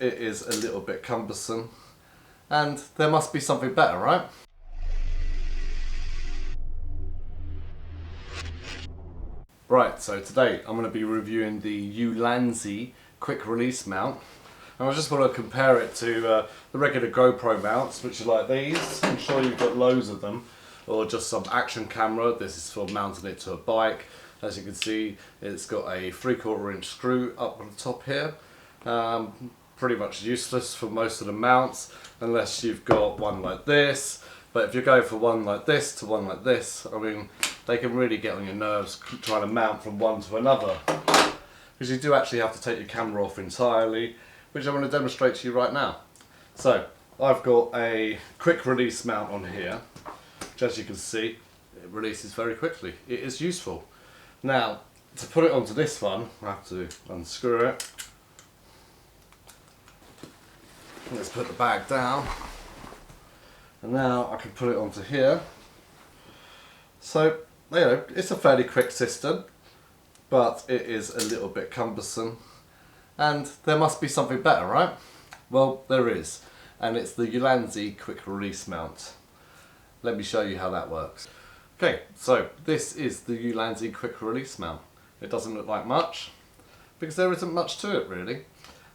It is a little bit cumbersome, and there must be something better, right? Right, so today I'm going to be reviewing the Ulanzi quick release mount. And I just want to compare it to the regular GoPro mounts, which are like these. I'm sure you've got loads of them. Or just some action camera. This is for mounting it to a bike. As you can see, it's got a 3/4 inch screw up on the top here. Pretty much useless for most of the mounts, unless you've got one like this. But if you go for one like this to one like this, I mean, they can really get on your nerves trying to mount from one to another. Because you do actually have to take your camera off entirely, which I'm going to demonstrate to you right now. So, I've got a quick release mount on here, which as you can see, it releases very quickly. It is useful. Now, to put it onto this one, I have to unscrew it. Let's put the bag down. And now I can put it onto here. So, you know, it's a fairly quick system, but it is a little bit cumbersome. And there must be something better, right? Well, there is. And it's the Ulanzi quick release mount. Let me show you how that works. Okay, so this is the Ulanzi quick release mount. It doesn't look like much, because there isn't much to it really.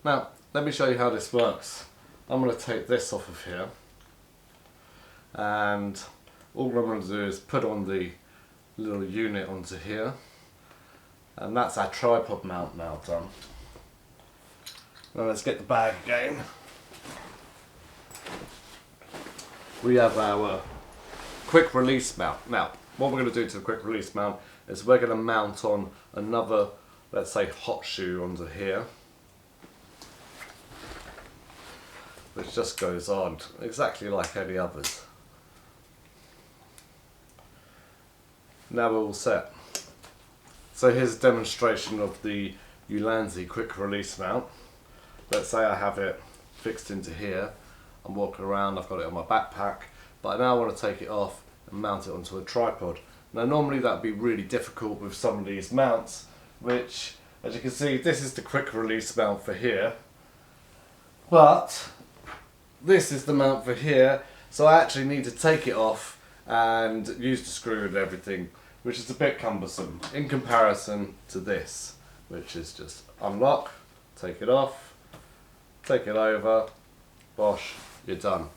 Now, let me show you how this works. I'm going to take this off of here. And all I'm going to do is put on the little unit onto here. And that's our tripod mount now done. Now let's get the bag again. We have our quick release mount. Now, what we're going to do to the quick release mount is we're going to mount on another, let's say, hot shoe onto here. Which just goes on exactly like any others. Now we're all set. So here's a demonstration of the Ulanzi quick release mount. Let's say I have it fixed into here. I'm walking around, I've got it on my backpack, but I now want to take it off and mount it onto a tripod. Now normally that would be really difficult with some of these mounts, which, as you can see, this is the quick release mount for here. But this is the mount for here, so I actually need to take it off and use the screw and everything, which is a bit cumbersome in comparison to this, which is just unlock, take it off, take it over, bosh, you're done.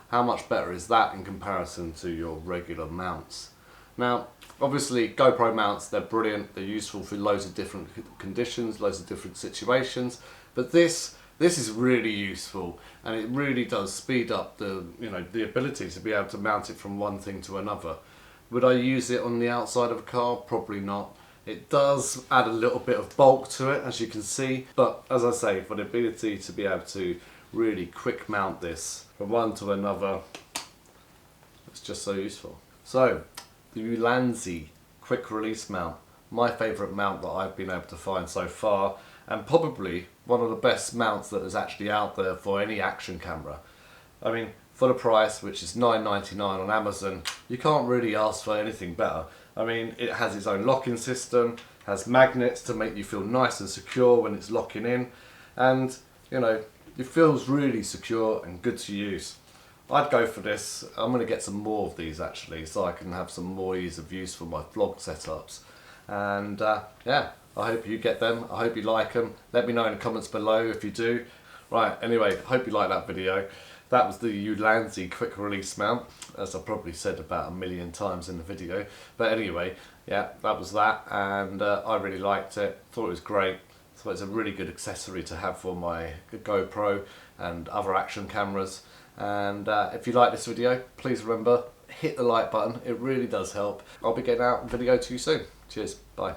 How much better is that in comparison to your regular mounts? Now, obviously GoPro mounts, they're brilliant, they're useful for loads of different conditions, loads of different situations, but this is really useful, and it really does speed up the ability to be able to mount it from one thing to another. Would I use it on the outside of a car? Probably not. It does add a little bit of bulk to it, as you can see, but as I say, for the ability to be able to really quick mount this from one to another, it's just so useful. So, the Ulanzi quick release mount, my favourite mount that I've been able to find so far, and probably one of the best mounts that is actually out there for any action camera. I mean, for the price, which is $9.99 on Amazon, you can't really ask for anything better. I mean, it has its own locking system, has magnets to make you feel nice and secure when it's locking in, and you know, it feels really secure and good to use. I'd go for this. I'm going to get some more of these actually, so I can have some more ease of use for my vlog setups. And yeah, I hope you get them. I hope you like them. Let me know in the comments below if you do. Right, anyway, hope you like that video. That was the Ulanzi quick release mount, as I probably said about 1,000,000 times in the video. But anyway, yeah, that was that, and I really liked it. Thought it was great. So it's a really good accessory to have for my GoPro and other action cameras. And if you like this video, please remember, hit the like button. It really does help. I'll be getting out a video to you soon. Cheers. Bye.